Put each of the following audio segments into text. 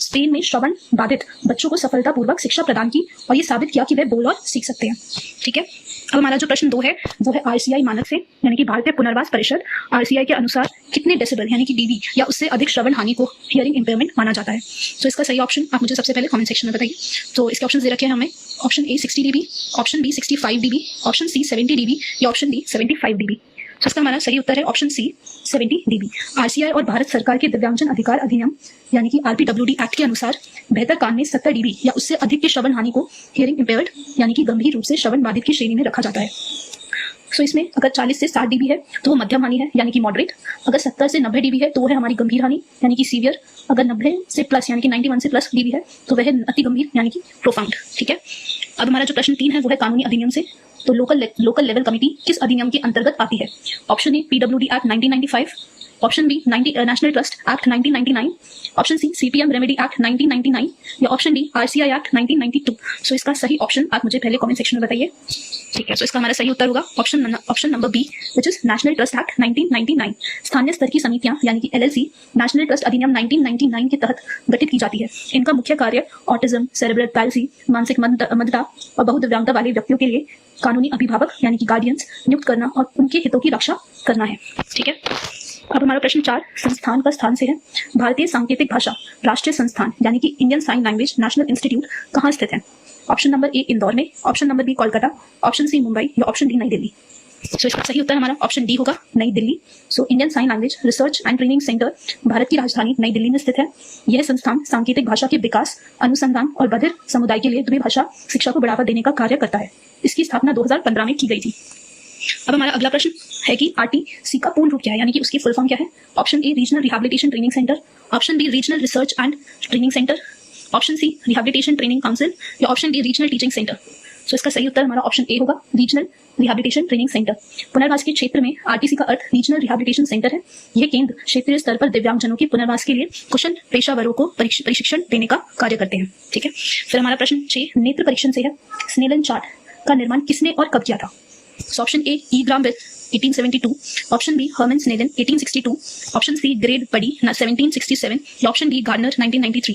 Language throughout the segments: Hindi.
स्पेन में श्रवण बाधित बच्चों को सफलतापूर्वक शिक्षा प्रदान की और ये साबित किया कि वे बोल और सीख सकते हैं। ठीक है, अब हमारा जो प्रश्न 2 है वो है आरसीआई मानक से यानी कि भारतीय पुनर्वास परिषद आरसीआई के अनुसार कितने डेसिबल यानी कि डीबी या उससे अधिक श्रवण हानि को हियरिंग इंपेयरमेंट माना जाता है। तो इसका सही ऑप्शन आप मुझे सबसे पहले कमेंट सेक्शन में बताइए। तो इसके ऑप्शन दे रखे हैं हमें, option A 60 dB, option B 65 dB, option C 70 dB या ऑप्शन डी 75 dB। तो इसका हमारा सही उत्तर है ऑप्शन सी 70 dB। आरसीआई और भारत सरकार के दिव्यांगजन अधिकार अधिनियम यानी कि आरपीडब्ल्यूडी एक्ट के अनुसार बेहतर कान में 70 dB या उससे अधिक के श्रवण हानि को हियरिंग इंपेयर्ड यानी कि गंभीर रूप से श्रवण बाधित की श्रेणी में रखा जाता है। सो इसमें अगर 40 से 60 dB है तो वो मध्यम हानि है यानी कि मॉडरेट, अगर 70 से 90 dB है तो वो है हमारी गंभीर हानि यानी कि सीवियर, अगर 90 से प्लस यानी कि 91 से प्लस dB है तो वह है अति गंभीर यानी कि प्रोफाउंड। ठीक है, अब हमारा जो प्रश्न 3 है वो है कानूनी अधिनियम से। तो लोकल लेवल कमिटी किस अधिनियम के अंतर्गत आती है। Option A PWD act 1995, option B national trust act 1999, option C CPM remedy act 1999 या option D RCI act 1992। So इसका सही ऑप्शन आप मुझे पहले कमेंट सेक्शन में बताइए। ठीक है, सो इसका हमारा सही उत्तर होगा option number B which is national trust act 1999। स्थानीय स्तर की समितियां यानी कि एलएलसी नेशनल ट्रस्ट अधिनियम 1999 के तहत गठित की जाती है। इनका मुख्य कार्य ऑटिज्म, सेरेब्रल पैल्सी, मानसिक मंदता और बहुदिव्यांगता वाले व्यक्तियों के लिए कानूनी अभिभावक यानी कि गार्डियंस नियुक्त करना और उनके हितों की रक्षा करना है। ठीक है, अब हमारा प्रश्न 4 संस्थान का स्थान से है। भारतीय सांकेतिक भाषा राष्ट्रीय संस्थान यानी कि Indian sign language national institute कहाँ स्थित है। ऑप्शन नंबर ए इंदौर में, option number B Kolkata, option C Mumbai या ऑप्शन डी नई दिल्ली। सो इसका सही उत्तर हमारा ऑप्शन डी होगा Nai Delhi. So Indian sign language research and training centre Bharat की राजधानी नई दिल्ली में स्थित है। यह संस्थान सांकेतिक भाषा के विकास, अनुसंधान और बधिर समुदाय के लिए द्विभाषा शिक्षा को बढ़ावा देने का कार्य करता है। इसकी स्थापना 2015 में की गई थी। अब हमारा अगला प्रश्न है कि आरटीसी का पूर्ण रूप क्या है यानी कि उसकी फुल फॉर्म क्या है। Option A regional rehabilitation training centre, option B regional research and training centre, option C rehabilitation training council या option D regional teaching centre. So इसका सही उत्तर हमारा ऑप्शन ए होगा रीजनल रिहैबिलिटेशन ट्रेनिंग सेंटर। पुनर्वास के क्षेत्र में आरटीसी का अर्थ रीजनल रिहैबिलिटेशन सेंटर है। यह केंद्र क्षेत्रीय स्तर पर दिव्यांगजनों के पुनर्वास के लिए कुशल पेशावरों को प्रशिक्षण देने का कार्य करते हैं। ठीक है, फिर हमारा प्रश्न 6 नेत्र परीक्षण से है। स्नेलन चार्ट का निर्माण किसने और कब किया था। Option A Graham Bell 1872, option B Herman Snellen 1862, option C ग्रेड बडी 1767 या ऑप्शन डी गार्डनर 1993।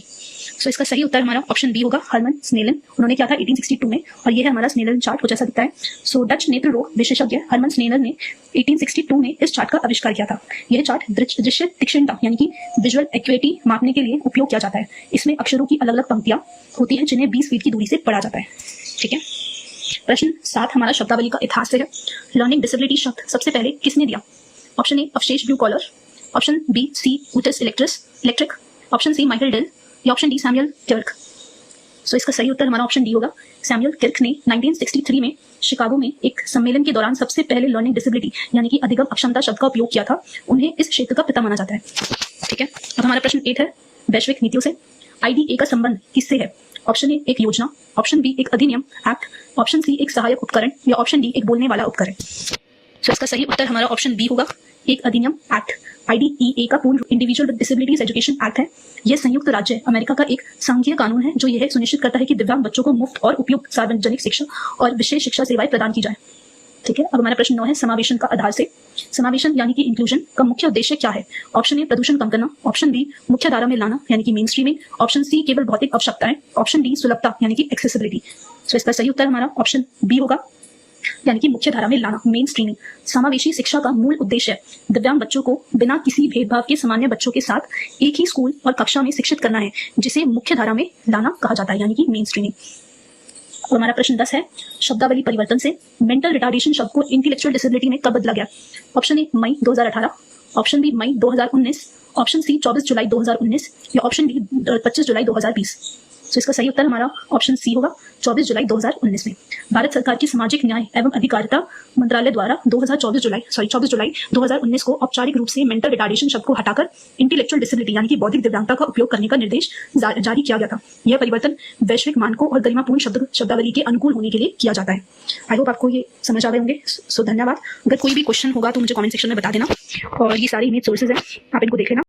सो इसका सही उत्तर हमारा ऑप्शन बी होगा हर्मन स्नेलन। उन्होंने किया था 1862 में और यह है हमारा स्नेलन चार्ट कुछ ऐसा दिखता है। सो डच नेत्र रोग विशेषज्ञ हर्मन स्नेलन ने 1862 में इस चार्ट का आविष्कार किया था। यह चार्ट दृश्य तीक्ष्णता यानी कि विजुअल एक्यूरेटी मापने के लिए उपयोग किया जाता है। इसमें अक्षरों की अलग अलग पंक्तियां होती हैं जिन्हें 20 फीट की दूरी से पढ़ा जाता है। ठीक है, प्रश्न 7 हमारा शब्दावली का इतिहास से है। लर्निंग डिसेबिलिटी शब्द सबसे पहले किसने दिया। ऑप्शन ए अवशेष ब्लू कॉलर, ऑप्शन बी सी ऊटस electric, option C Michael Dell या option D Samuel Kirk. So इसका सही उत्तर हमारा ऑप्शन डी होगा। सैमुअल किर्क ने 1963 में शिकागो में एक सम्मेलन के दौरान सबसे पहले लर्निंग डिसेबिलिटी यानी कि अधिगम अक्षमता शब्द का उपयोग किया था। उन्हें इस क्षेत्र का पिता माना जाता है। ठीक है, अब हमारा प्रश्न 8 है वैश्विक नीतियों से। आईडीए का संबंध किससे है। ऑप्शन ए एक योजना, ऑप्शन बी एक अधिनियम एक्ट, ऑप्शन सी एक सहायक उपकरण या ऑप्शन डी एक बोलने वाला उपकरण। सो इसका सही उत्तर हमारा ऑप्शन बी होगा एक अधिनियम एक्ट। आईडीईए का पूर्ण individual with disabilities education act है। यह संयुक्त राज्य अमेरिका का एक संघीय कानून है जो यह सुनिश्चित करता है कि दिव्यांग बच्चों को मुफ्त और उपयुक्त सार्वजनिक शिक्षा और विशेष शिक्षा सेवाएं प्रदान की जाए। ठीक है, अब हमारा प्रश्न 9 है समावेशन का आधार से। समावेशन यानी कि इंक्लूजन का मुख्य उद्देश्य क्या है। ऑप्शन ए प्रदूषण कम करना, ऑप्शन बी मुख्य धारा में लाना यानी कि मेन स्ट्रीमिंग, ऑप्शन सी केवल भौतिक आवश्यकताएं, ऑप्शन डी सुलभता यानी कि एक्सेसिबिलिटी। सो इसका सही उत्तर हमारा ऑप्शन बी होगा यानी कि मुख्य धारा में लाना, मेन स्ट्रीमिंग। समावेशी शिक्षा का मूल उद्देश्य दिव्यांग बच्चों को बिना किसी भेदभाव के सामान्य बच्चों के साथ एक ही स्कूल और कक्षा में शिक्षित करना है, जिसे मुख्य धारा में लाना कहा जाता है यानी कि मेन स्ट्रीमिंग। और हमारा प्रश्न 10 है शब्दावली परिवर्तन से। मेंटल रिटार्डेशन शब्द को इंटेलेक्चुअल डिसेबिलिटी में कब बदला गया। ऑप्शन ए मई 2018, ऑप्शन बी मई 2019, ऑप्शन सी 24 जुलाई 2019 या ऑप्शन डी 25 जुलाई 2020। सो इसका सही उत्तर हमारा ऑप्शन सी होगा 24 जुलाई 2019 में। भारत सरकार की सामाजिक न्याय एवं अधिकारिता मंत्रालय द्वारा 24 जुलाई 2019 को औपचारिक रूप से मेंटल रिटार्डेशन शब्द को हटाकर इंटेलेक्चुअल डिसेबिलिटी यानी कि बौद्धिक दिव्यांगता का उपयोग करने का निर्देश जारी किया गया था। यह परिवर्तन वैश्विक मानकों और गरिमापूर्ण शब्दावली के अनुकूल होने के लिए किया जाता है। आई होप आपको ये समझ आ गए होंगे। सो धन्यवाद। अगर कोई भी क्वेश्चन होगा तो मुझे कमेंट सेक्शन में बता देना और ये सारी इमेज सोर्सेज हैं, आप इनको देख लेना।